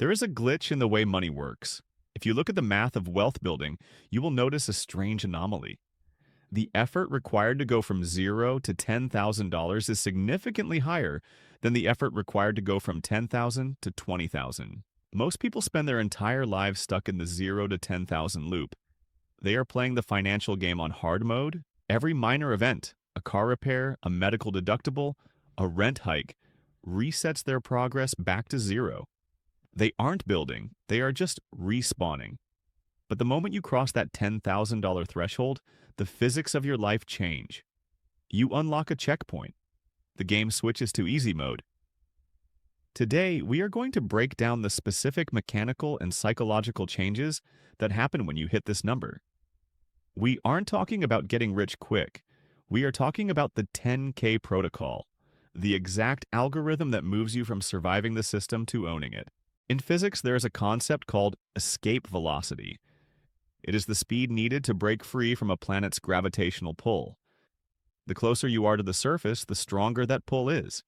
There is a glitch in the way money works. If you look at the math of wealth building, you will notice a strange anomaly. The effort required to go from zero to $10,000 is significantly higher than the effort required to go from 10,000 to 20,000. Most people spend their entire lives stuck in the 0 to 10,000 loop. They are playing the financial game on hard mode. Every minor event, a car repair, a medical deductible, a rent hike, resets their progress back to zero. They aren't building, they are just respawning. But the moment you cross that $10,000 threshold, the physics of your life change. You unlock a checkpoint. The game switches to easy mode. Today, we are going to break down the specific mechanical and psychological changes that happen when you hit this number. We aren't talking about getting rich quick. We are talking about the 10K protocol, the exact algorithm that moves you from surviving the system to owning it. In physics, there is a concept called escape velocity. It is the speed needed to break free from a planet's gravitational pull. The closer you are to the surface, the stronger that pull is.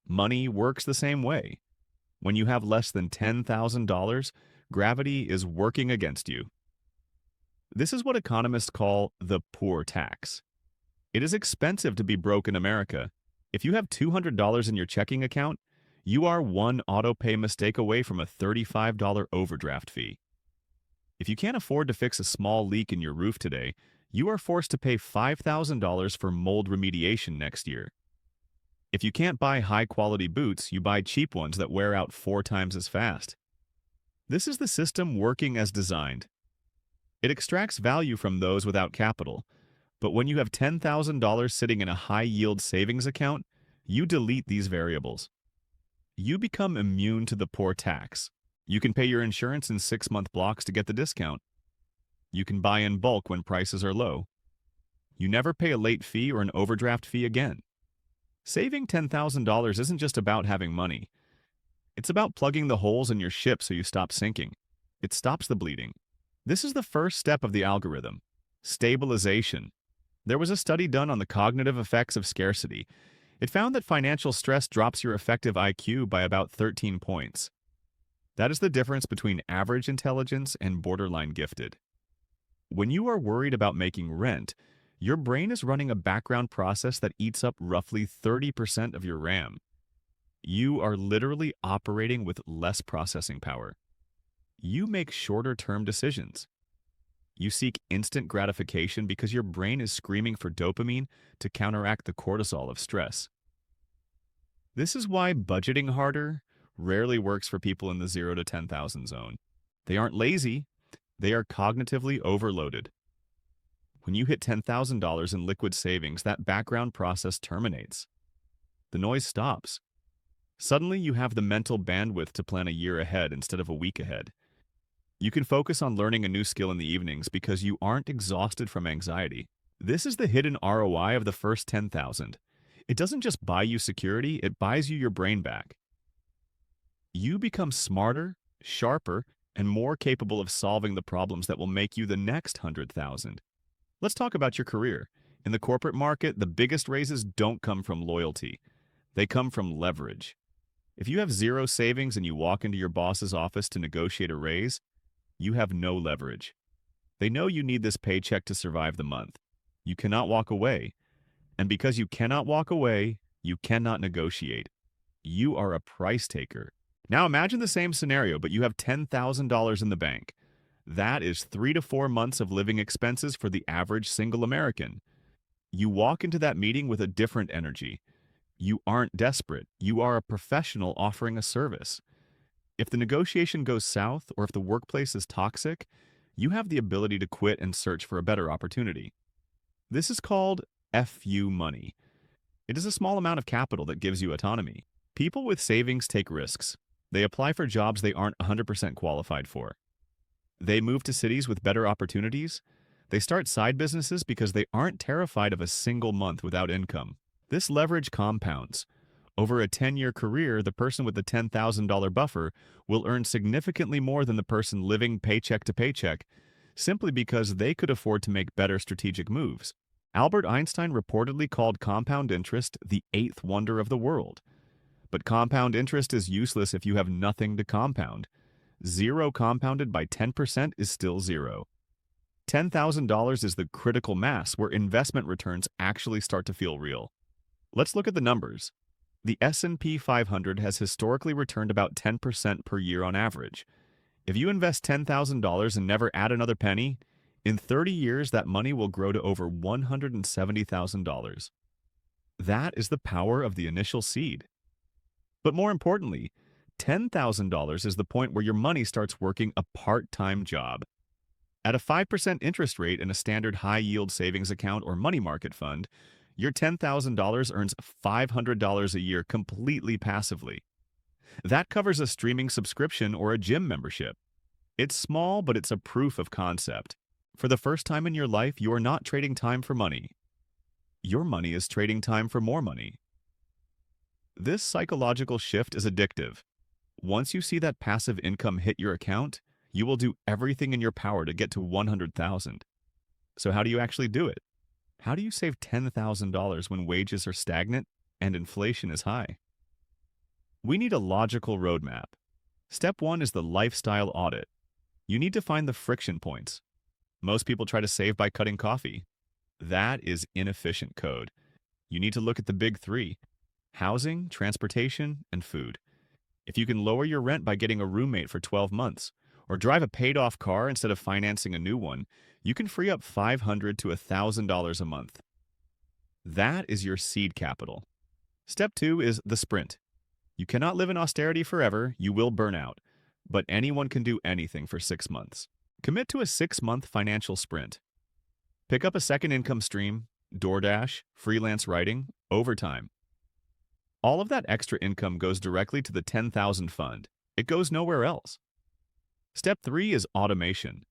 Money works the same way. When you have less than $10,000, gravity is working against you. This is what economists call the poor tax. It is expensive to be broke in America. If you have $200 in your checking account, you are one auto-pay mistake away from a $35 overdraft fee. If you can't afford to fix a small leak in your roof today, you are forced to pay $5,000 for mold remediation next year. If you can't buy high-quality boots, you buy cheap ones that wear out 4 times as fast. This is the system working as designed. It extracts value from those without capital, but when you have $10,000 sitting in a high-yield savings account, you delete these variables. You become immune to the poor tax. You can pay your insurance in 6-month blocks to get the discount. You can buy in bulk when prices are low. You never pay a late fee or an overdraft fee again. Saving $10,000 isn't just about having money. It's about plugging the holes in your ship so you stop sinking. It stops the bleeding. This is the first step of the algorithm: stabilization. There was a study done on the cognitive effects of scarcity. It found that financial stress drops your effective IQ by about 13 points. That is the difference between average intelligence and borderline gifted. When you are worried about making rent, your brain is running a background process that eats up roughly 30% of your RAM. You are literally operating with less processing power. You make shorter-term decisions. You seek instant gratification because your brain is screaming for dopamine to counteract the cortisol of stress. This is why budgeting harder rarely works for people in the 0 to 10,000 zone. They aren't lazy, they are cognitively overloaded. When you hit $10,000 in liquid savings, that background process terminates. The noise stops. Suddenly, you have the mental bandwidth to plan a year ahead instead of a week ahead. You can focus on learning a new skill in the evenings because you aren't exhausted from anxiety. This is the hidden ROI of the first 10,000. It doesn't just buy you security, it buys you your brain back. You become smarter, sharper, and more capable of solving the problems that will make you the next 100,000. Let's talk about your career. In the corporate market, the biggest raises don't come from loyalty. They come from leverage. If you have zero savings and you walk into your boss's office to negotiate a raise, you have no leverage. They know you need this paycheck to survive the month. You cannot walk away. And because you cannot walk away, you cannot negotiate. You are a price taker. Now imagine the same scenario, but you have $10,000 in the bank. That is 3 to 4 months of living expenses for the average single American. You walk into that meeting with a different energy. You aren't desperate. You are a professional offering a service. If the negotiation goes south or if the workplace is toxic, you have the ability to quit and search for a better opportunity. This is called FU money. It is a small amount of capital that gives you autonomy. People with savings take risks. They apply for jobs they aren't 100% qualified for. They move to cities with better opportunities. They start side businesses because they aren't terrified of a single month without income. This leverage compounds. Over a 10-year career, the person with the $10,000 buffer will earn significantly more than the person living paycheck to paycheck, simply because they could afford to make better strategic moves. Albert Einstein reportedly called compound interest the eighth wonder of the world. But compound interest is useless if you have nothing to compound. Zero compounded by 10% is still zero. $10,000 is the critical mass where investment returns actually start to feel real. Let's look at the numbers. The S&P 500 has historically returned about 10% per year on average. If you invest $10,000 and never add another penny, in 30 years that money will grow to over $170,000. That is the power of the initial seed. But more importantly, $10,000 is the point where your money starts working a part-time job. At a 5% interest rate in a standard high-yield savings account or money market fund, your $10,000 earns $500 a year completely passively. That covers a streaming subscription or a gym membership. It's small, but it's a proof of concept. For the first time in your life, you are not trading time for money. Your money is trading time for more money. This psychological shift is addictive. Once you see that passive income hit your account, you will do everything in your power to get to $100,000. So how do you actually do it? How do you save $10,000 when wages are stagnant and inflation is high? We need a logical roadmap. Step 1 is the lifestyle audit. You need to find the friction points. Most people try to save by cutting coffee. That is inefficient code. You need to look at the big three: housing, transportation, and food. If you can lower your rent by getting a roommate for 12 months, or drive a paid-off car instead of financing a new one, you can free up $500 to $1,000 a month. That is your seed capital. Step 2 is the sprint. You cannot live in austerity forever, you will burn out. But anyone can do anything for 6 months. Commit to a 6-month financial sprint. Pick up a second income stream, DoorDash, freelance writing, overtime. All of that extra income goes directly to the 10,000 fund. It goes nowhere else. Step 3 is automation.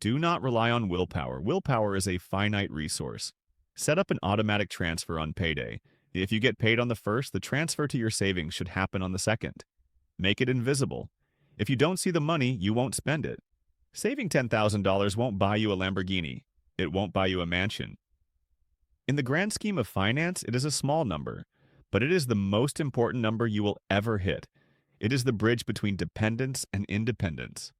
Do not rely on willpower. Willpower is a finite resource. Set up an automatic transfer on payday. If you get paid on the first, the transfer to your savings should happen on the second. Make it invisible. If you don't see the money, you won't spend it. Saving $10,000 won't buy you a Lamborghini. It won't buy you a mansion. In the grand scheme of finance, it is a small number, but it is the most important number you will ever hit. It is the bridge between dependence and independence.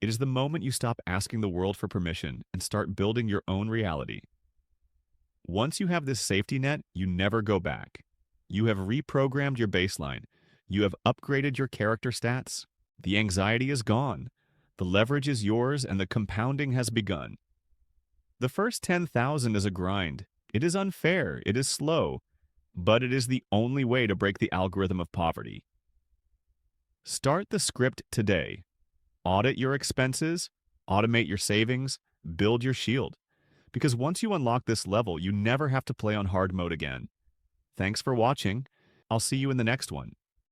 It is the moment you stop asking the world for permission and start building your own reality. Once you have this safety net, you never go back. You have reprogrammed your baseline. You have upgraded your character stats. The anxiety is gone. The leverage is yours and the compounding has begun. The first 10,000 is a grind. It is unfair. It is slow. But it is the only way to break the algorithm of poverty. Start the script today. Audit your expenses, automate your savings, build your shield. Because once you unlock this level, you never have to play on hard mode again. Thanks for watching. I'll see you in the next one.